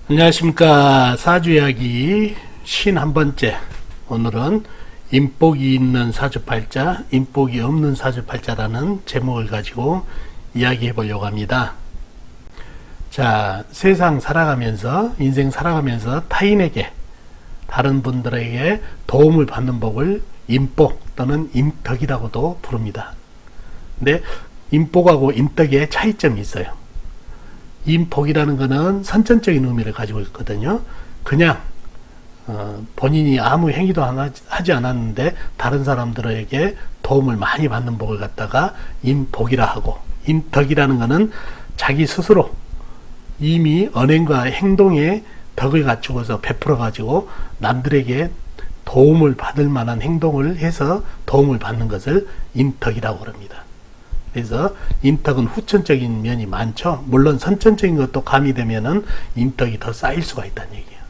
안녕하십니까. 사주이야기 51번째. 오늘은 인복이 있는 사주팔자, 인복이 없는 사주팔자라는 제목을 가지고 이야기해 보려고 합니다. 자, 세상 살아가면서, 인생 살아가면서 타인에게, 다른 분들에게 도움을 받는 법을 인복 또는 인덕이라고도 부릅니다. 근데 인복하고 인덕에 차이점이 있어요. 인복이라는 것은 선천적인 의미를 가지고 있거든요. 그냥 본인이 아무 행위도 하지 않았는데 다른 사람들에게 도움을 많이 받는 복을 갖다가 인복이라 하고, 인덕이라는 것은 자기 스스로 이미 언행과 행동에 덕을 갖추고서 베풀어 가지고 남들에게 도움을 받을 만한 행동을 해서 도움을 받는 것을 인덕이라고 합니다. 그래서 인덕은 후천적인 면이 많죠. 물론 선천적인 것도 가미되면은 인덕이 더 쌓일 수가 있다는 얘기예요.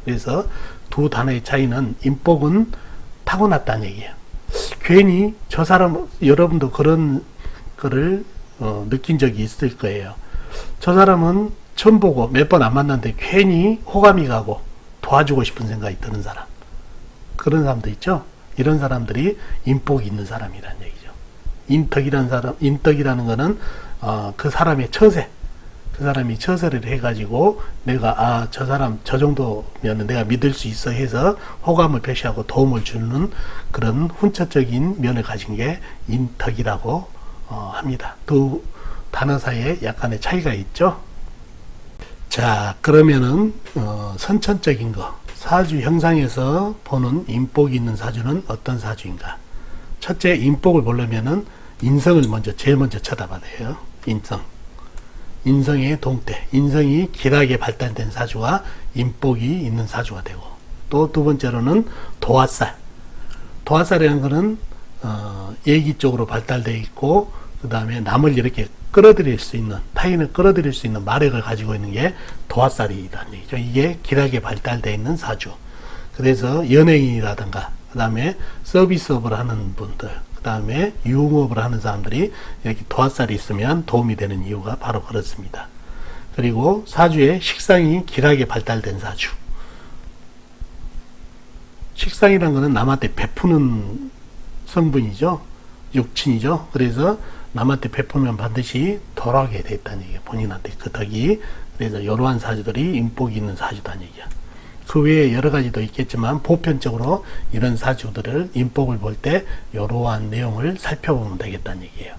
그래서 두 단어의 차이는, 인복은 타고났다는 얘기예요. 괜히 저 사람, 여러분도 그런 거를 느낀 적이 있을 거예요. 저 사람은 처음 보고 몇 번 안 만났는데 괜히 호감이 가고 도와주고 싶은 생각이 드는 사람, 그런 사람도 있죠. 이런 사람들이 인복이 있는 사람이라는 얘기죠. 인덕이라는 거는 그 사람의 처세, 그 사람이 처세를 해가지고 내가 저 사람 저 정도면 내가 믿을 수 있어 해서 호감을 표시하고 도움을 주는 그런 훈처적인 면을 가진 게 인덕이라고 합니다. 두 단어 사이에 약간의 차이가 있죠. 자, 그러면은 선천적인 거, 사주 형상에서 보는 인복이 있는 사주는 어떤 사주인가? 첫째, 인복을 보려면은 인성을 제일 먼저 쳐다봐야 돼요. 인성의 동태, 인성이 길하게 발달된 사주가 인복이 있는 사주가 되고, 또 두 번째로는 도화살. 도화살이라는 것은 예기 쪽으로 발달되어 있고, 그 다음에 남을 이렇게 끌어들일 수 있는, 타인을 끌어들일 수 있는 마력을 가지고 있는 게 도화살이라는 얘기죠. 이게 길하게 발달되어 있는 사주. 그래서 연예인이라든가, 그 다음에 서비스업을 하는 분들, 그 다음에 유흥업을 하는 사람들이 이렇게 도화살이 있으면 도움이 되는 이유가 바로 그렇습니다. 그리고 사주에 식상이 길하게 발달된 사주. 식상이라는 것은 남한테 베푸는 성분이죠. 육친이죠. 그래서 남한테 베푸면 반드시 돌아오게 돼 있다는 얘기예요. 본인한테 그 덕이. 그래서 이러한 사주들이 인복이 있는 사주다는 얘기야. 그 외에 여러 가지도 있겠지만 보편적으로 이런 사주들을 인복을 볼 때 이러한 내용을 살펴보면 되겠다는 얘기예요.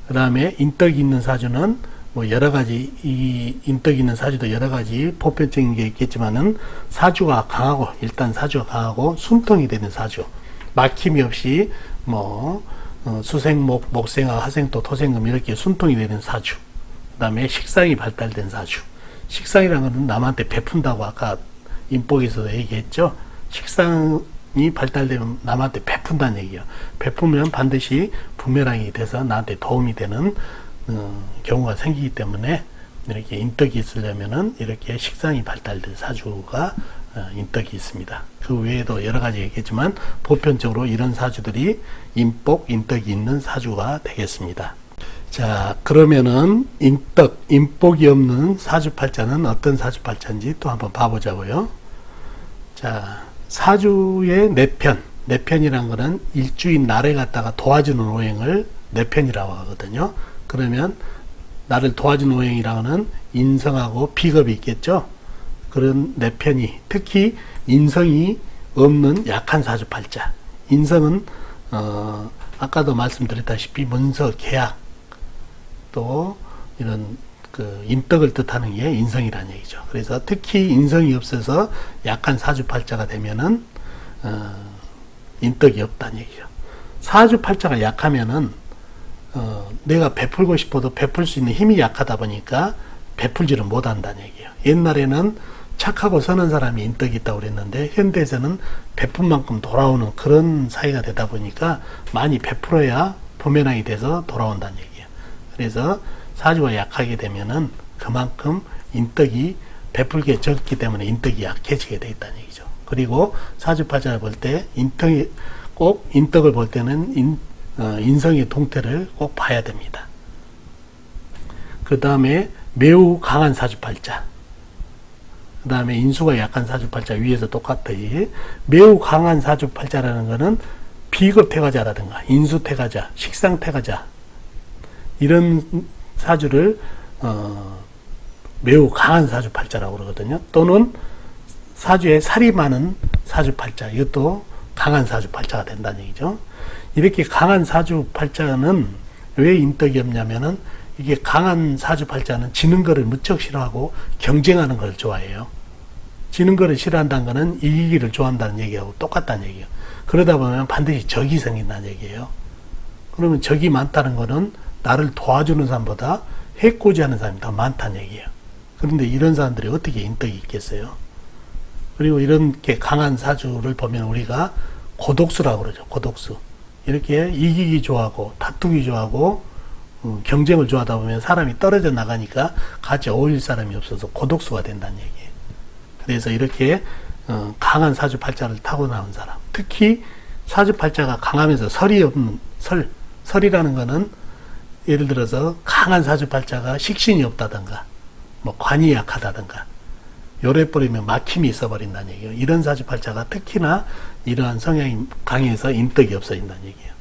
그 다음에 인덕이 있는 사주는 뭐 여러 가지, 이 인덕이 있는 사주도 여러 가지 보편적인 게 있겠지만은 사주가 강하고, 일단 사주가 강하고 순통이 되는 사주, 막힘이 없이 수생목, 목생화, 화생토, 토생금 이렇게 순통이 되는 사주, 그 다음에 식상이 발달된 사주. 식상이라는 것은 남한테 베푼다고 아까 인복에서도 얘기했죠. 식상이 발달되면 남한테 베푼다는 얘기예요. 베푸면 반드시 부메랑이 돼서 나한테 도움이 되는 경우가 생기기 때문에, 이렇게 인덕이 있으려면은 이렇게 식상이 발달된 사주가 인덕이 있습니다. 그 외에도 여러 가지 얘기했지만 보편적으로 이런 사주들이 인복, 인덕이 있는 사주가 되겠습니다. 자, 그러면은 인복이 없는 사주팔자는 어떤 사주팔자인지 또 한번 봐보자고요. 자, 사주의 내편이란 거는 일주인 나를 갖다가 도와주는 오행을 내편이라고 하거든요. 그러면 나를 도와주는 오행이라고는 인성하고 비겁이 있겠죠. 그런 내편이, 특히 인성이 없는 약한 사주팔자. 인성은 아까도 말씀드렸다시피 문서, 계약, 또 이런 인덕을 뜻하는 게 인성이라는 얘기죠. 그래서 특히 인성이 없어서 약한 사주팔자가 되면은 인덕이 없다는 얘기죠. 사주팔자가 약하면은 내가 베풀고 싶어도 베풀 수 있는 힘이 약하다 보니까 베풀지를 못한다는 얘기예요. 옛날에는 착하고 선한 사람이 인덕이 있다고 그랬는데 현대에서는 베푼 만큼 돌아오는 그런 사이가 되다 보니까 많이 베풀어야 부메랑이 돼서 돌아온다는 얘기예요. 그래서 사주가 약하게 되면은 그만큼 인덕이 베풀게 적기 때문에 인덕이 약해지게 돼 있다는 얘기죠. 그리고 사주팔자를 볼 때 꼭 인덕을 볼 때는 인성의 동태를 꼭 봐야 됩니다. 그 다음에 매우 강한 사주팔자. 그 다음에 인수가 약한 사주팔자 위에서 똑같이 매우 강한 사주팔자라는 것은 비급태가자라든가 인수태가자, 식상태가자 이런 사주를 매우 강한 사주팔자라고 그러거든요. 또는 사주에 살이 많은 사주팔자, 이것도 강한 사주팔자가 된다는 얘기죠. 이렇게 강한 사주팔자는 왜 인덕이 없냐면은 이게 강한 사주팔자는 지는 거를 무척 싫어하고 경쟁하는 걸 좋아해요. 지는 거를 싫어한다는 거는 이기기를 좋아한다는 얘기하고 똑같다는 얘기예요. 그러다 보면 반드시 적이 생긴다는 얘기예요. 그러면 적이 많다는 거는 나를 도와주는 사람보다 해코지 하는 사람이 더 많다는 얘기예요. 그런데 이런 사람들이 어떻게 인덕이 있겠어요? 그리고 이렇게 강한 사주를 보면 우리가 고독수라고 그러죠. 고독수. 이렇게 이기기 좋아하고 다투기 좋아하고 경쟁을 좋아하다 보면 사람이 떨어져 나가니까 같이 어울릴 사람이 없어서 고독수가 된다는 얘기예요. 그래서 이렇게 강한 사주팔자를 타고 나온 사람, 특히 사주팔자가 강하면서 설이 없는 설이라는 거는 예를 들어서 강한 사주팔자가 식신이 없다든가 뭐 관이 약하다든가 요래 버리면 막힘이 있어버린다는 얘기예요. 이런 사주팔자가 특히나 이러한 성향이 강해서 인덕이 없어진다는 얘기예요.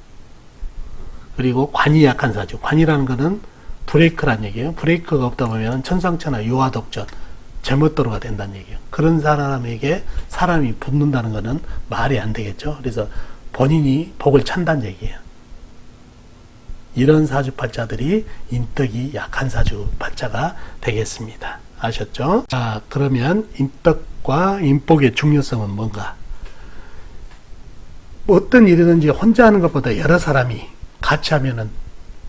그리고 관이 약한 사주, 관이라는 것은 브레이크란 얘기예요. 브레이크가 없다 보면 천상천하 유화독전, 제멋대로가 된다는 얘기예요. 그런 사람에게 사람이 붙는다는 것은 말이 안 되겠죠. 그래서 본인이 복을 찬다는 얘기예요. 이런 사주팔자들이 인덕이 약한 사주팔자가 되겠습니다. 아셨죠? 자, 그러면 인덕과 인복의 중요성은 뭔가? 어떤 일이든지 혼자 하는 것보다 여러 사람이 같이 하면은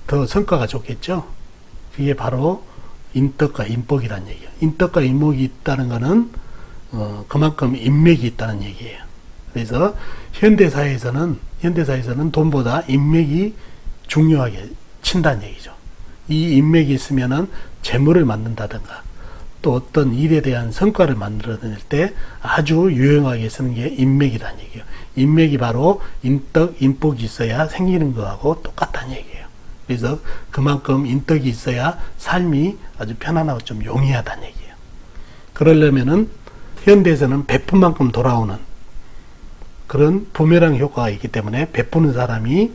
더 성과가 좋겠죠? 그게 바로 인덕과 인복이라는 얘기예요. 인덕과 인목이 있다는 것은 그만큼 인맥이 있다는 얘기예요. 그래서 현대사회에서는 돈보다 인맥이 중요하게 친다는 얘기죠. 이 인맥이 있으면은 재물을 만든다든가 또 어떤 일에 대한 성과를 만들어낼 때 아주 유용하게 쓰는 게 인맥이라는 얘기예요. 인맥이 바로 인덕, 인복이 있어야 생기는 거하고 똑같다는 얘기예요. 그래서 그만큼 인덕이 있어야 삶이 아주 편안하고 좀 용이하다는 얘기예요. 그러려면은 현대에서는 베푼 만큼 돌아오는 그런 부메랑 효과가 있기 때문에 베푸는 사람이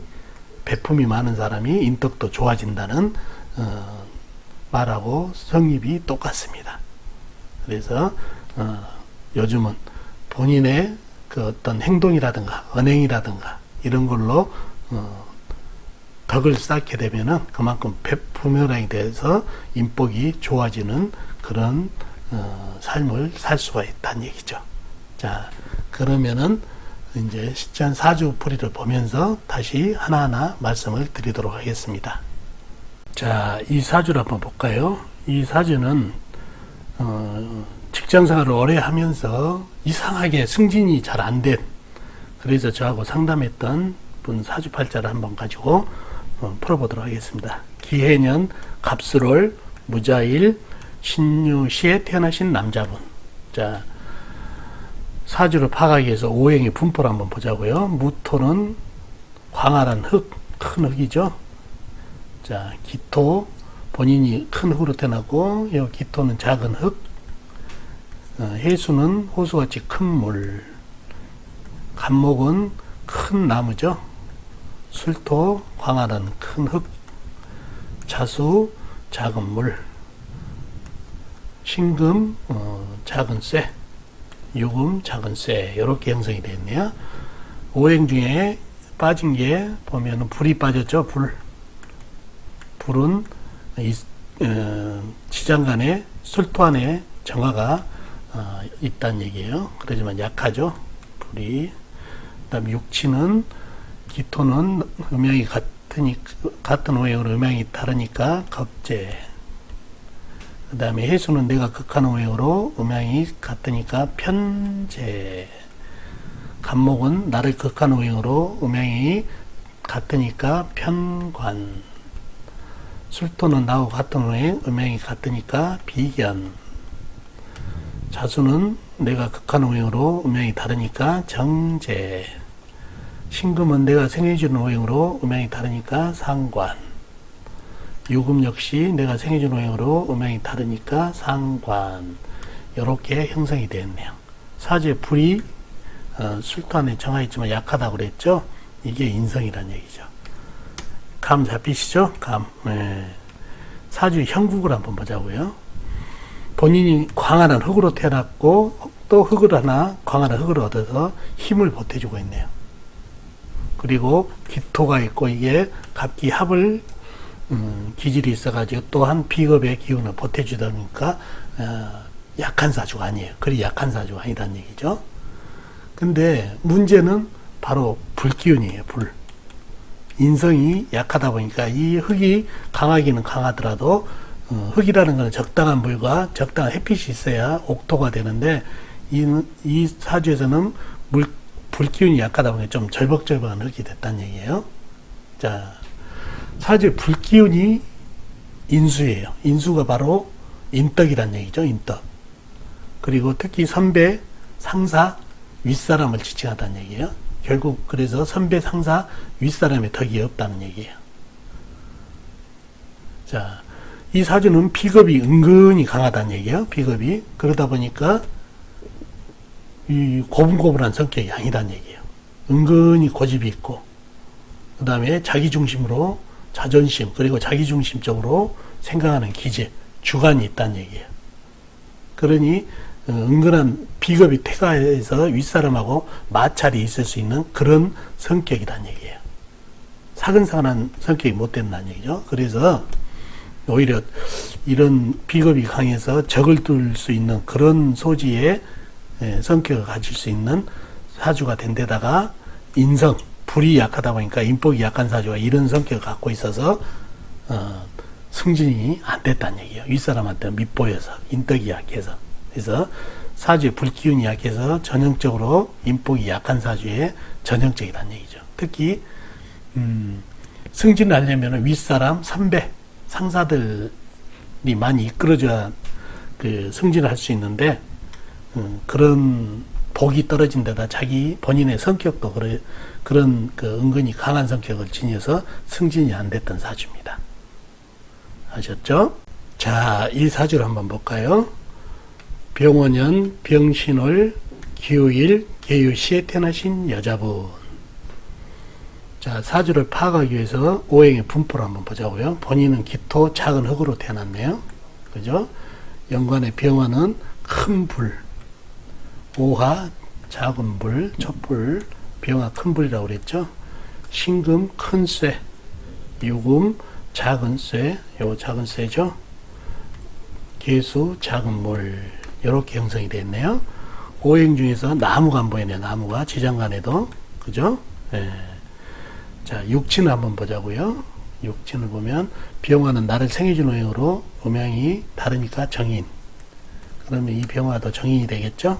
베품이 많은 사람이 인덕도 좋아진다는 말하고 성립이 똑같습니다. 그래서 요즘은 본인의 그 어떤 행동이라든가 언행이라든가 이런 걸로 덕을 쌓게 되면은 그만큼 부메랑이 돼서 인복이 좋아지는 그런 삶을 살 수가 있다는 얘기죠. 자, 그러면은 이제 시간 사주풀이를 보면서 다시 하나하나 말씀을 드리도록 하겠습니다. 자, 이 사주를 한번 볼까요? 이 사주는 직장생활을 오래 하면서 이상하게 승진이 잘 안 된, 그래서 저하고 상담했던 분 사주팔자를 한번 가지고 풀어보도록 하겠습니다. 기해년 갑술월 무자일 신유시에 태어나신 남자분. 자, 사주를 파악하기 위해서 오행의 분포를 한번 보자고요. 무토는 광활한 흙, 큰 흙이죠. 자, 기토, 본인이 큰 흙으로 태어나고, 이 기토는 작은 흙, 해수는 호수같이 큰 물, 간목은 큰 나무죠. 술토, 광활한 큰 흙, 자수, 작은 물, 신금, 작은 쇠, 유금, 작은 쇠, 이렇게 형성이 되었네요. 오행 중에 빠진 게 보면은 불이 빠졌죠. 불은 지장간에 술토 안에 정화가 있다는 얘기예요. 그러지만 약하죠. 불이. 그다음 육치는 기토는 음양이 같은 오행으로 음양이 다르니까 겁재. 그 다음에 해수는 내가 극한 오행으로 음양이 같으니까 편재. 간목은 나를 극한 오행으로 음양이 같으니까 편관. 술토는 나하고 같은 오행, 음양이 같으니까 비견. 자수는 내가 극한 오행으로 음양이 다르니까 정재. 신금은 내가 생해주는 오행으로 음양이 다르니까 상관. 유금 역시 내가 생해주는 오행으로 음양이 다르니까 상관. 이렇게 형성이 되었네요. 사주의 불이 술토안에 정하였지만 약하다고 그랬죠. 이게 인성이란 얘기죠. 감 잡히시죠? 감. 사주의 형국을 한번 보자고요. 본인이 광활한 흙으로 태어났고 또 흙을 하나 광활한 흙을 얻어서 힘을 보태주고 있네요. 그리고 기토가 있고 이게 갑기 합을 기질이 있어가지고 또한 비겁의 기운을 보태주다 보니까 약한 사주가 아니에요. 그리 약한 사주가 아니란 얘기죠. 근데 문제는 바로 불기운이에요. 불. 인성이 약하다 보니까 이 흙이 강하기는 강하더라도 흙이라는 것은 적당한 물과 적당한 햇빛이 있어야 옥토가 되는데 이 사주에서는 불기운이 약하다 보니까 좀 절벅절벅한 흙이 됐다는 얘기예요. 자, 사주의 불기운이 인수예요. 인수가 바로 인덕이란 얘기죠. 인덕. 그리고 특히 선배, 상사, 윗사람을 지칭하다는 얘기예요. 결국 그래서 선배, 상사, 윗사람의 덕이 없다는 얘기예요. 자, 이 사주는 비겁이 은근히 강하다는 얘기예요. 비겁이. 그러다 보니까 이 고분고분한 성격이 아니다는 얘기예요. 은근히 고집이 있고 그 다음에 자기중심으로 자존심 그리고 자기중심적으로 생각하는 기재, 주관이 있다는 얘기예요. 그러니 은근한 비겁이 태가해서 윗사람하고 마찰이 있을 수 있는 그런 성격이란 얘기예요. 사근사근한 성격이 못 된다는 얘기죠. 그래서 오히려 이런 비겁이 강해서 적을 둘 수 있는 그런 소지의 성격을 가질 수 있는 사주가 된 데다가 인성, 불이 약하다 보니까 인복이 약한 사주가 이런 성격을 갖고 있어서 승진이 안 됐다는 얘기예요. 윗사람한테 밑보여서 인덕이 약해서. 그래서 사주의 불기운이 약해서 전형적으로 인복이 약한 사주의 전형적이라는 얘기죠. 특히 승진을 하려면 윗사람, 선배, 상사들이 많이 이끌어줘야 그 승진을 할 수 있는데 그런 복이 떨어진 데다 자기 본인의 성격도 그런 그 은근히 강한 성격을 지녀서 승진이 안 됐던 사주입니다. 아셨죠? 자, 이 사주를 한번 볼까요? 병원년, 병신월, 기후일, 계유시에 태어나신 여자분. 자, 사주를 파악하기 위해서 오행의 분포를 한번 보자고요. 본인은 기토, 작은 흙으로 태어났네요. 그죠? 연관의 병화는 큰 불, 오화, 작은 불, 촛불, 병화 큰 불이라고 그랬죠. 신금, 큰 쇠, 유금, 작은 쇠, 요 작은 쇠죠. 계수, 작은 물, 이렇게 형성이 됐네요. 오행 중에서 나무가 안 보이네요. 나무가 지장간에도 그죠? 예. 자, 육친을 한번 보자고요. 육친을 보면 병화는 나를 생해준 오행으로 음양이 다르니까 정인. 그러면 이 병화도 정인이 되겠죠?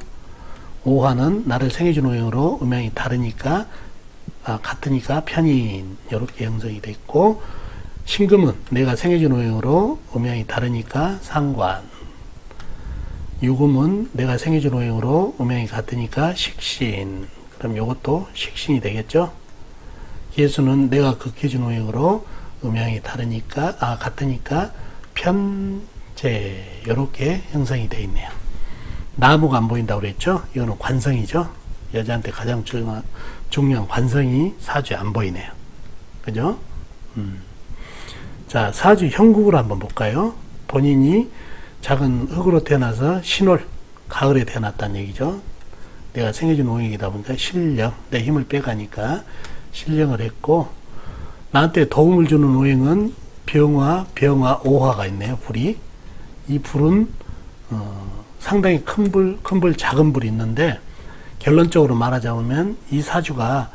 오화는 나를 생해준 오행으로 음양이 다르니까 같으니까 편인. 이렇게 형성이 됐고, 신금은 내가 생해준 오행으로 음양이 다르니까 상관. 유금은 내가 생해준 오행으로 음양이 같으니까 식신. 그럼 이것도 식신이 되겠죠? 계수는 내가 극해준 오행으로 음양이 다르니까 같으니까 편재. 이렇게 형성이 되어 있네요. 나무가 안 보인다고 그랬죠? 이거는 관성이죠? 여자한테 가장 중요한 관성이 사주에 안 보이네요. 그죠? 자, 사주 형국을 한번 볼까요? 본인이 작은 흙으로 태어나서 신월, 가을에 태어났다는 얘기죠. 내가 생겨준 오행이다 보니까 신령, 내 힘을 빼가니까 신령을 했고, 나한테 도움을 주는 오행은 병화, 오화가 있네요. 불이. 이 불은 상당히 큰 불, 작은 불이 있는데, 결론적으로 말하자면 이 사주가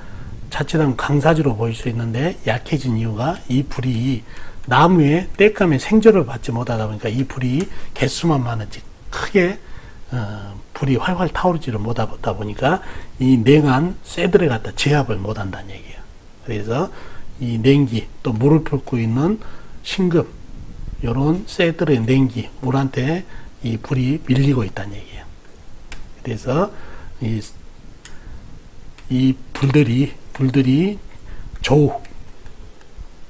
자칫하면 강사주로 보일 수 있는데 약해진 이유가 이 불이 나무에 때감에 생조를 받지 못하다 보니까 이 불이 개수만 많은지 크게 불이 활활 타오르지를 못하다 보니까 이 냉한 쇠들에 갖다 제압을 못한다는 얘기예요. 그래서 이 냉기 또 물을 끓고 있는 신금 이런 쇠들의 냉기 물한테 이 불이 밀리고 있다는 얘기예요. 그래서 이 불들이 조우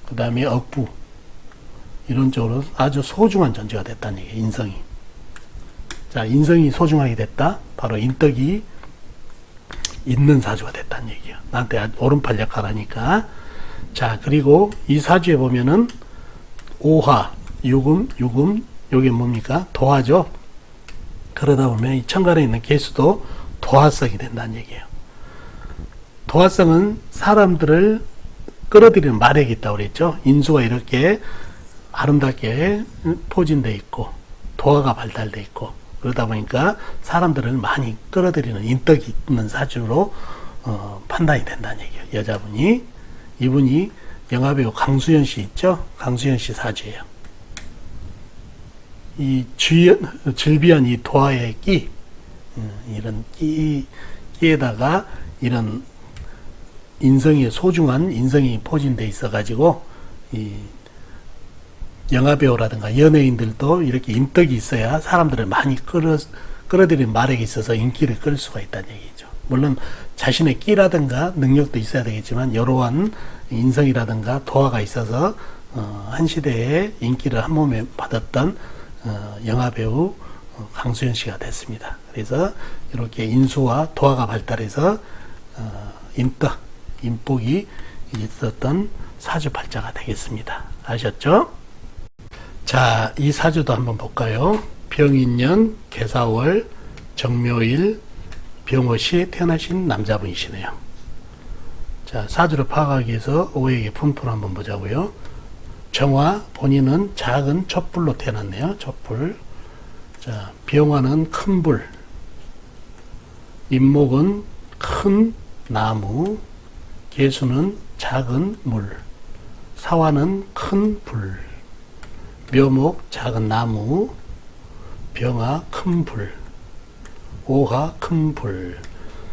그 다음에 억부 이런 쪽으로 아주 소중한 존재가 됐다는 얘기예요. 인성이. 자, 인성이 소중하게 됐다. 바로 인덕이 있는 사주가 됐다는 얘기예요. 나한테 오른팔 역할을 하니까. 자, 그리고 이 사주에 보면은 오화, 유금, 요게 뭡니까? 도화죠. 그러다 보면 이 천간에 있는 개수도 도화성이 된다는 얘기예요. 도화성은 사람들을 끌어들이는 마력이 있다고 그랬죠. 인수가 이렇게 아름답게 포진되어 있고 도화가 발달되어 있고 그러다 보니까 사람들을 많이 끌어들이는 인덕이 있는 사주로 판단이 된다는 얘기예요. 여자분이. 이분이 영화배우 강수연 씨 있죠? 강수연 씨 사주예요. 이 질비한 이 도화의 끼, 이런 끼에다가 이런 인성이 소중한 인성이 포진돼 있어가지고 이 영화배우라든가 연예인들도 이렇게 인덕이 있어야 사람들을 많이 끌어들이는 마력이 있어서 인기를 끌 수가 있다는 얘기죠. 물론 자신의 끼라든가 능력도 있어야 되겠지만 이러한 인성이라든가 도화가 있어서 한 시대에 인기를 한 몸에 받았던 영화배우 강수연 씨가 됐습니다. 그래서 이렇게 인수와 도화가 발달해서 인덕, 인복이 있었던 사주팔자가 되겠습니다. 아셨죠? 자, 이 사주도 한번 볼까요? 병인년, 개사월, 정묘일, 병호시에 태어나신 남자분이시네요. 자, 사주를 파악하기 위해서 오해에게 품풀 한번 보자고요. 정화, 본인은 작은 촛불로 태어났네요. 촛불. 자, 병화는 큰 불. 임목은 큰 나무. 개수는 작은 물. 사화는 큰 불. 묘목 작은 나무. 병화 큰 불. 오화 큰 불.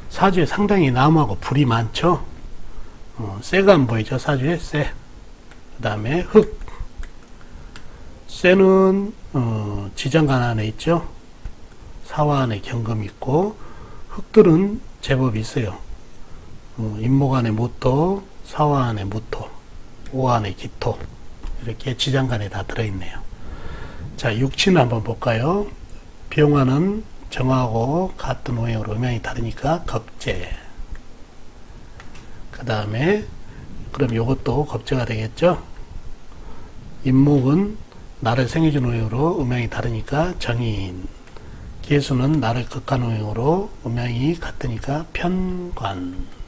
사주에 상당히 나무하고 불이 많죠. 쇠가 안 보이죠. 사주에 쇠. 그 다음에 흙. 쇠는 지장간 안에 있죠. 사화 안에 경금 있고 흙들은 제법 있어요. 임목 안에 무토, 사화 안에 무토, 오화 안에 기토, 이렇게 지장간에 다 들어있네요. 자, 육치는 한번 볼까요? 병화는 정하고 같은 오행으로 음양이 다르니까 겁재. 그 다음에 그럼 요것도 겁재가 되겠죠? 임목은 나를 생해준 오행으로 음양이 다르니까 정인. 개수는 나를 극한 오행으로 음양이 같으니까 편관.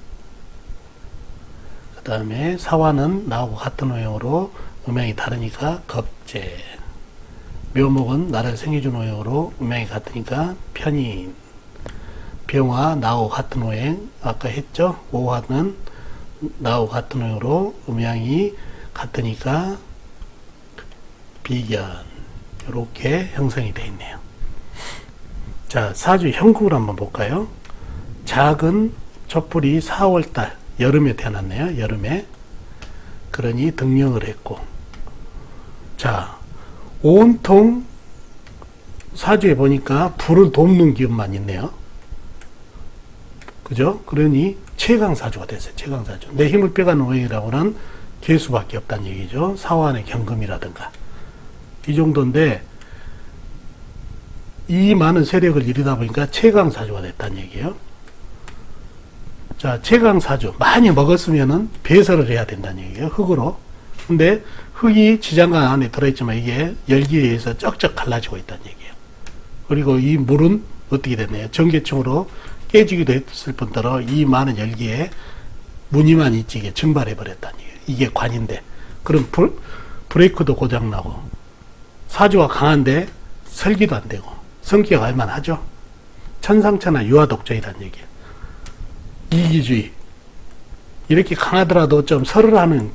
그 다음에 사화는 나하고 같은 오행으로 음양이 다르니까 겁재. 묘목은 나를 생해준 오행으로 음양이 같으니까 편인. 병화 나하고 같은 오행 아까 했죠. 오화는 나하고 같은 오행으로 음양이 같으니까 비견. 이렇게 형성이 되어 있네요. 자, 사주 형국을 한번 볼까요? 작은 촛불이 4월달 여름에 태어났네요. 여름에. 그러니 등령을 했고, 자, 온통 사주에 보니까 불을 돕는 기운만 있네요. 그죠? 그러니 최강사주가 됐어요. 최강사주. 내 힘을 빼가는 오행이라고는 개수밖에 없다는 얘기죠. 사화안의 경금이라든가 이 정도인데 이 많은 세력을 이루다 보니까 최강사주가 됐다는 얘기예요. 자, 최강사주 많이 먹었으면은 배설을 해야 된다는 얘기예요. 흙으로. 근데 흙이 지장간 안에 들어있지만 이게 열기에 의해서 쩍쩍 갈라지고 있다는 얘기예요. 그리고 이 물은 어떻게 됐나요? 전기층으로 깨지기도 했을 뿐더러 이 많은 열기에 무늬만 있지 이게 증발해 버렸다는 얘기예요. 이게 관인데 그럼 브레이크도 고장나고 사주가 강한데 설기도 안 되고 성기가 갈만하죠. 천상천하 유화독조이라는 얘기예요. 이기주의. 이렇게 강하더라도 좀 설을 하는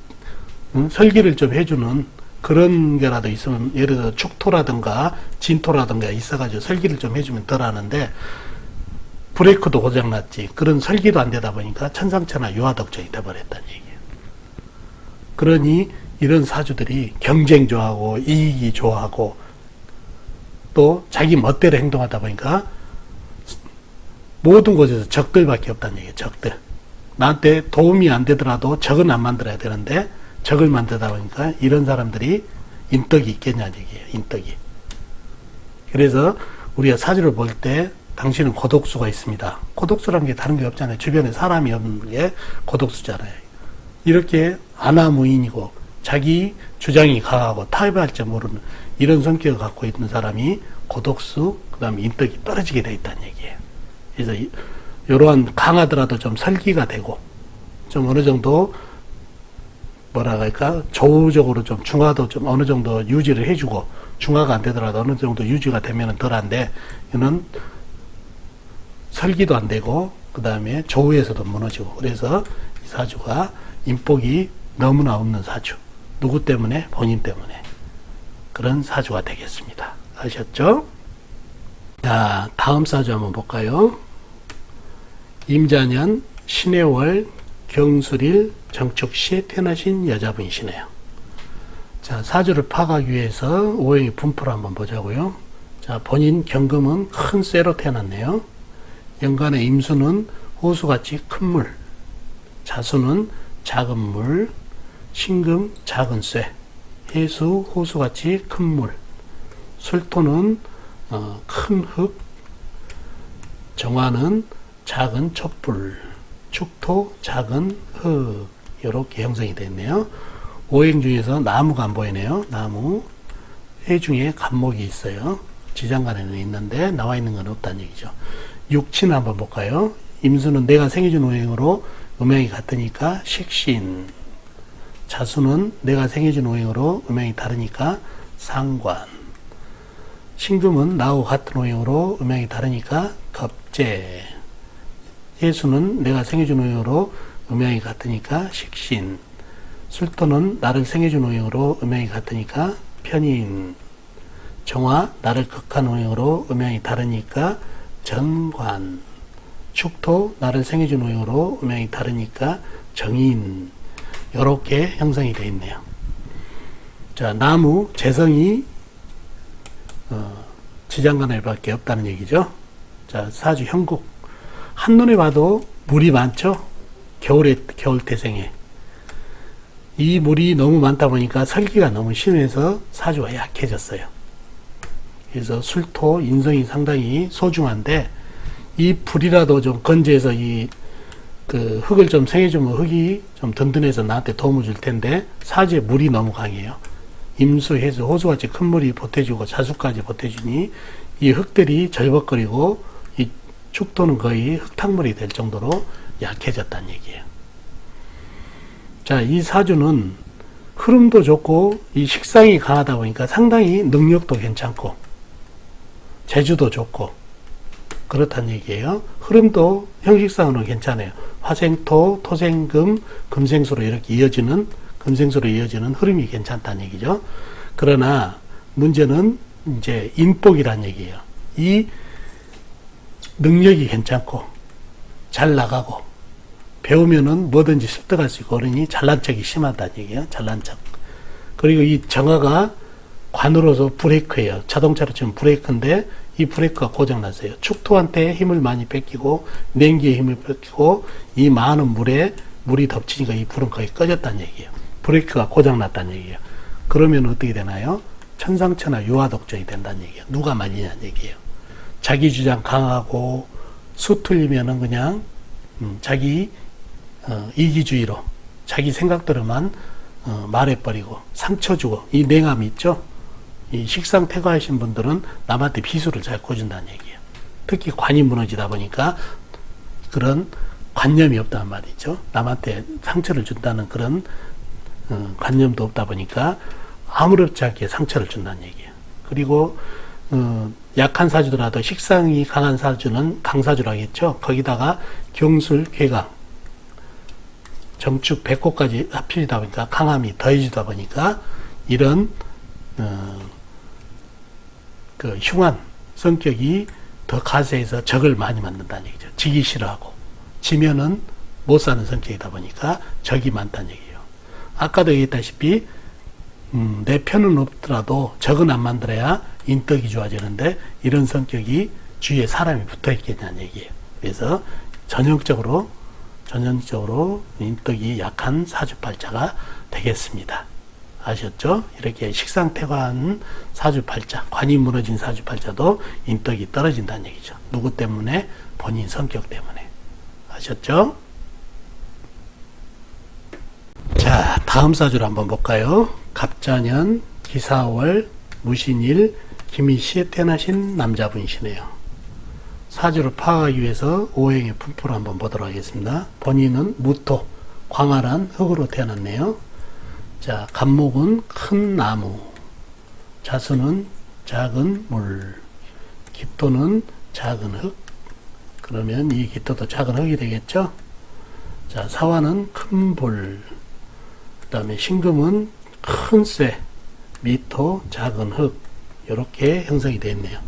설기를 좀 해주는 그런 게라도 있으면 예를 들어 축토라든가 진토라든가 있어가지고 설기를 좀 해주면 덜 하는데 브레이크도 고장났지. 그런 설기도 안 되다 보니까 천상천하 유화독조이 돼버렸다는 얘기예요. 그러니 이런 사주들이 경쟁 좋아하고 이익이 좋아하고 또 자기 멋대로 행동하다 보니까 모든 곳에서 적들밖에 없다는 얘기예요. 적들. 나한테 도움이 안 되더라도 적은 안 만들어야 되는데 적을 만들다 보니까 이런 사람들이 인덕이 있겠냐는 얘기예요. 인덕이. 그래서 우리가 사주를 볼 때 당신은 고독수가 있습니다. 고독수라는 게 다른 게 없잖아요. 주변에 사람이 없는 게 고독수잖아요. 이렇게 아나무인이고 자기 주장이 강하고 타협할 줄 모르는 이런 성격을 갖고 있는 사람이 고독수, 그 다음에 인덕이 떨어지게 돼 있다는 얘기예요. 그래서 이러한 강하더라도 좀 설기가 되고 좀 어느 정도 뭐라 할까 조우적으로 좀 중화도 좀 어느 정도 유지를 해주고 중화가 안 되더라도 어느 정도 유지가 되면 덜한데 이는 설기도 안 되고 그 다음에 조우에서도 무너지고 그래서 이 사주가 인복이 너무나 없는 사주. 누구 때문에? 본인 때문에. 그런 사주가 되겠습니다. 아셨죠? 자, 다음 사주 한번 볼까요? 임자년, 신해월, 경술일, 정축시에 태어나신 여자분이시네요. 자, 사주를 파악하기 위해서 오행의 분포를 한번 보자고요. 자, 본인 경금은 큰 쇠로 태어났네요. 연간의 임수는 호수같이 큰 물, 자수는 작은 물, 신금 작은 쇠, 해수 호수같이 큰 물, 술토는 큰 흙, 정화는 작은 촛불, 축토 작은 흙, 이렇게 형성이 됐네요. 오행 중에서 나무가 안 보이네요. 나무. 해 중에 간목이 있어요. 지장간에는 있는데 나와 있는 건 없다는 얘기죠. 육치는 한번 볼까요? 임수는 내가 생해준 오행으로 음양이 같으니까 식신. 자수는 내가 생해준 오행으로 음양이 다르니까 상관. 신금은 나하고 같은 오행으로 음양이 다르니까 겁재. 해수는 내가 생해준 오행으로 음양이 같으니까 식신. 술토는 나를 생해준 오행으로 음양이 같으니까 편인. 정화 나를 극한 오행으로 음양이 다르니까 정관. 축토 나를 생해준 오행으로 음양이 다르니까 정인. 이렇게 형성이 되어 있네요. 자, 나무 재성이 지장간을밖에 없다는 얘기죠. 자, 사주 형국 한눈에 봐도 물이 많죠. 겨울 태생에 이 물이 너무 많다 보니까 설기가 너무 심해서 사주가 약해졌어요. 그래서 술토 인성이 상당히 소중한데 이 불이라도 좀 건재해서 그 흙을 좀 생해주면 흙이 좀 든든해서 나한테 도움을 줄 텐데 사주에 물이 너무 강해요. 임수, 해수, 호수같이 큰 물이 보태주고 자수까지 보태주니 이 흙들이 절벅거리고 이 축토는 거의 흙탕물이 될 정도로 약해졌다는 얘기예요. 자, 이 사주는 흐름도 좋고 이 식상이 강하다 보니까 상당히 능력도 괜찮고 재주도 좋고 그렇다는 얘기예요. 흐름도 형식상으로는 괜찮아요. 화생토, 토생금, 금생수로 이렇게 이어지는 금생수로 이어지는 흐름이 괜찮다는 얘기죠. 그러나 문제는 이제 인복이란 얘기예요. 이 능력이 괜찮고 잘 나가고 배우면은 뭐든지 습득할 수 있고 그러니 잘난 척이 심하다는 얘기예요. 잘난 척. 그리고 이 정화가 관으로서 브레이크예요. 자동차로 치면 브레이크인데 이 브레이크가 고장났어요. 축토한테 힘을 많이 뺏기고 냉기에 힘을 뺏기고 이 많은 물에 물이 덮치니까 이 불은 거의 꺼졌다는 얘기예요. 브레이크가 고장났다는 얘기예요. 그러면 어떻게 되나요? 천상천하 유화독전이 된다는 얘기예요. 누가 말리냐는 얘기예요. 자기 주장 강하고 수 틀리면은 그냥 자기 이기주의로 자기 생각대로만 말해버리고 상처 주고 이 냉함이 있죠. 이 식상 태거하신 분들은 남한테 비수를 잘 꽂은다는 얘기예요. 특히 관이 무너지다 보니까 그런 관념이 없다는 말이죠. 남한테 상처를 준다는 그런 관념도 없다 보니까 아무렇지 않게 상처를 준다는 얘기예요. 그리고 약한 사주더라도 식상이 강한 사주는 강사주라고 했죠. 거기다가 경술, 괴강, 정축, 백호까지 합쳐지다 보니까 강함이 더해지다 보니까 이런 그 흉한 성격이 더 가세해서 적을 많이 만든다는 얘기죠. 지기 싫어하고 지면은 못 사는 성격이다 보니까 적이 많다는 얘기예요. 아까도 얘기했다시피 내 편은 없더라도 적은 안 만들어야 인덕이 좋아지는데 이런 성격이 주위에 사람이 붙어 있겠냐는 얘기예요. 그래서 전형적으로 인덕이 약한 사주팔자가 되겠습니다. 아셨죠? 이렇게 식상태가한 사주팔자, 관이 무너진 사주팔자도 인덕이 떨어진다는 얘기죠. 누구 때문에? 본인 성격 때문에. 아셨죠? 자, 다음 사주를 한번 볼까요? 갑자년, 기사월, 무신일, 김희시에 태어나신 남자분이시네요. 사주를 파악하기 위해서 오행의 분포를 한번 보도록 하겠습니다. 본인은 무토, 광활한 흙으로 태어났네요. 자, 간목은 큰 나무, 자수는 작은 물, 기토는 작은 흙. 그러면 이 기토도 작은 흙이 되겠죠? 자, 사화는 큰 불, 그 다음에 신금은 큰 쇠, 미토, 작은 흙. 이렇게 형성이 되어 있네요.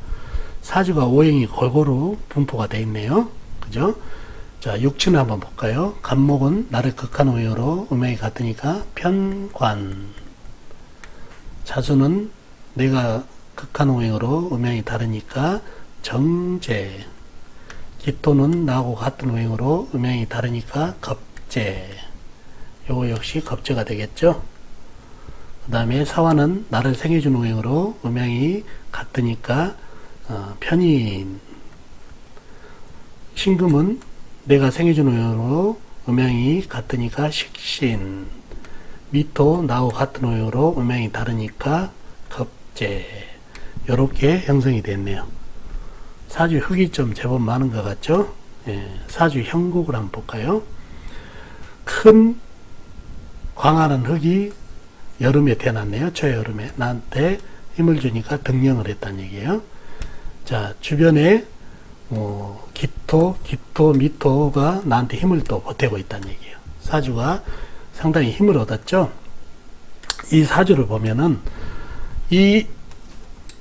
사주가 오행이 골고루 분포가 되어 있네요. 그죠? 자, 육친을 한번 볼까요? 간목은 나를 극한 오행으로 음양이 같으니까 편관. 자수는 내가 극한 오행으로 음양이 다르니까 정제. 기토는 나하고 같은 오행으로 음양이 다르니까 겁제. 요거 역시 겁제가 되겠죠? 그 다음에 사화는 나를 생해준 오행으로 음양이 같으니까 편인. 신금은 내가 생해준 오행으로 음양이 같으니까 식신. 미토 나하고 같은 오행으로 음양이 다르니까 겁제. 요렇게 형성이 됐네요. 사주 흙이 좀 제법 많은 것 같죠? 예, 사주 형국을 한번 볼까요? 큰 광활한 흙이 여름에 태어났네요. 초여름에. 나한테 힘을 주니까 등령을 했다는 얘기예요. 자, 주변에 기토, 미토가 나한테 힘을 또 보태고 있다는 얘기예요. 사주가 상당히 힘을 얻었죠. 이 사주를 보면은 이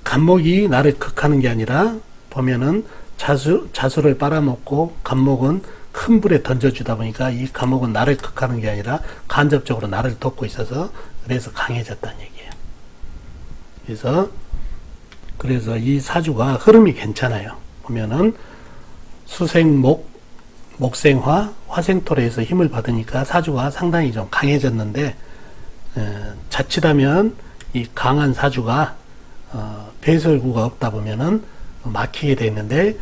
간목이 나를 극하는 게 아니라 보면은 자수를 빨아먹고 간목은 큰 불에 던져주다 보니까 이 간목은 나를 극하는 게 아니라 간접적으로 나를 돕고 있어서 그래서 강해졌다는 얘기예요. 그래서 이 사주가 흐름이 괜찮아요. 보면은 수생목, 목생화, 화생토로에서 힘을 받으니까 사주가 상당히 좀 강해졌는데 자칫하면 이 강한 사주가 배설구가 없다 보면은 막히게 돼 있는데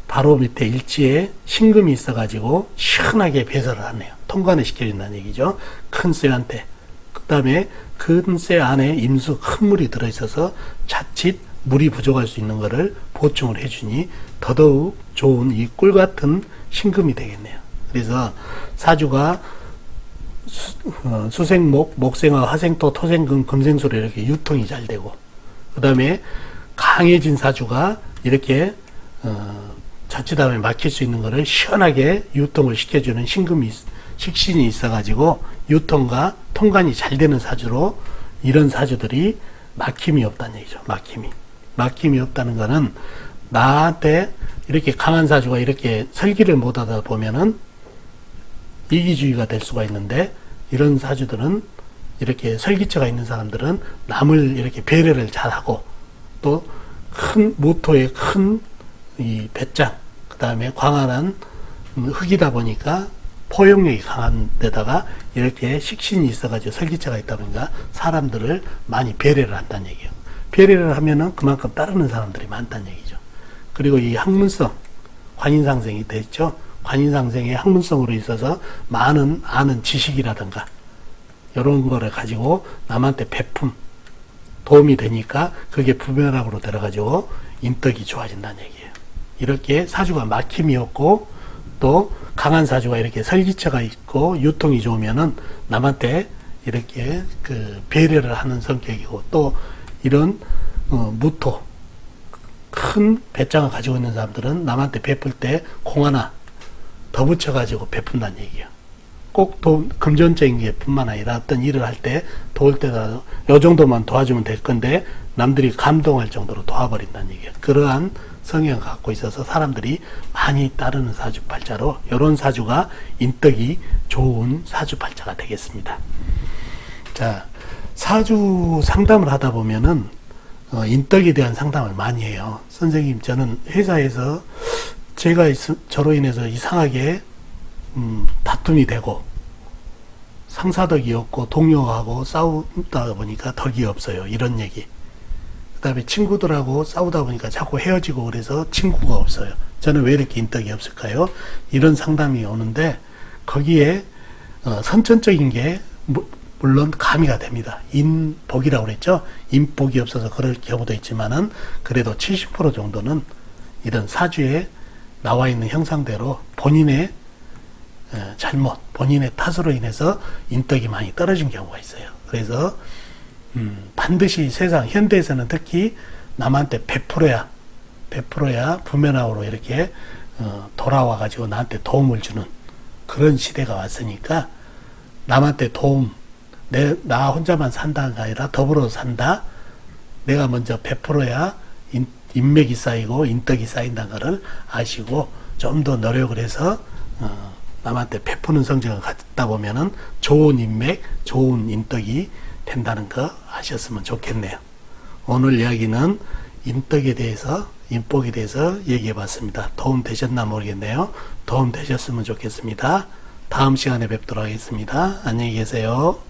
바로 밑에 일지에 신금이 있어가지고 시원하게 배설을 하네요. 통관을 시켜준다는 얘기죠. 큰 쇠한테. 그 다음에 큰 쇠 안에 임수 큰 물이 들어있어서 자칫 물이 부족할 수 있는 것을 보충을 해주니 더더욱 좋은 이 꿀 같은 신금이 되겠네요. 그래서 사주가 수생목, 목생화, 화생토, 토생금, 금생수로 이렇게 유통이 잘 되고 그 다음에 강해진 사주가 이렇게 자칫하면 막힐 수 있는 것을 시원하게 유통을 시켜주는 식신이 있어가지고 유통과 통관이 잘 되는 사주로 이런 사주들이 막힘이 없다는 얘기죠. 막힘이 없다는 거는 나한테 이렇게 강한 사주가 이렇게 설기를 못하다 보면은 이기주의가 될 수가 있는데 이런 사주들은 이렇게 설기처가 있는 사람들은 남을 이렇게 배려를 잘하고 또 큰 모토의 큰 이 배짱 그 다음에 광활한 흙이다 보니까 포용력이 강한 데다가 이렇게 식신이 있어가지고 설기처가 있다 보니까 사람들을 많이 배려를 한다는 얘기예요. 배려를 하면은 그만큼 따르는 사람들이 많다는 얘기죠. 그리고 이 학문성 관인상생이 됐죠. 관인상생의 학문성으로 있어서 많은 아는 지식이라든가 이런 거를 가지고 남한테 베품 도움이 되니까 그게 부메랑으로 들어가지고 인덕이 좋아진다는 얘기예요. 이렇게 사주가 막힘이 없고 또 강한 사주가 이렇게 설기처가 있고 유통이 좋으면은 남한테 이렇게 그 배려를 하는 성격이고 또 이런 무토 큰 배짱을 가지고 있는 사람들은 남한테 베풀 때 공 하나 더 붙여가지고 베푼다는 얘기예요. 꼭 금전적인 게 뿐만 아니라 어떤 일을 할 때 도울 때다 요 정도만 도와주면 될 건데 남들이 감동할 정도로 도와버린다는 얘기예요. 그러한 성향을 갖고 있어서 사람들이 많이 따르는 사주팔자로 이런 사주가 인덕이 좋은 사주팔자가 되겠습니다. 자, 사주 상담을 하다 보면은 인덕에 대한 상담을 많이 해요. 선생님, 저는 회사에서 저로 인해서 이상하게 다툼이 되고 상사덕이 없고 동료하고 싸우다 보니까 덕이 없어요. 이런 얘기. 그 다음에 친구들하고 싸우다 보니까 자꾸 헤어지고 그래서 친구가 없어요. 저는 왜 이렇게 인덕이 없을까요? 이런 상담이 오는데 거기에 선천적인 게 물론 가미가 됩니다. 인복이라고 그랬죠. 인복이 없어서 그럴 경우도 있지만은 그래도 70% 정도는 이런 사주에 나와 있는 형상대로 본인의 잘못, 본인의 탓으로 인해서 인덕이 많이 떨어진 경우가 있어요. 그래서 반드시 세상 현대에서는 특히 남한테 베풀어야 부면하우로 이렇게 돌아와 가지고 나한테 도움을 주는 그런 시대가 왔으니까 남한테 도움, 나 혼자만 산다가 아니라 더불어 산다. 내가 먼저 베풀어야 인맥이 쌓이고 인덕이 쌓인다는 것을 아시고 좀 더 노력을 해서 남한테 베푸는 성정을 갖다 보면은 좋은 인맥, 좋은 인덕이 된다는 거 아셨으면 좋겠네요. 오늘 이야기는 인덕에 대해서, 인복에 대해서 얘기해 봤습니다. 도움 되셨나 모르겠네요. 도움 되셨으면 좋겠습니다. 다음 시간에 뵙도록 하겠습니다. 안녕히 계세요.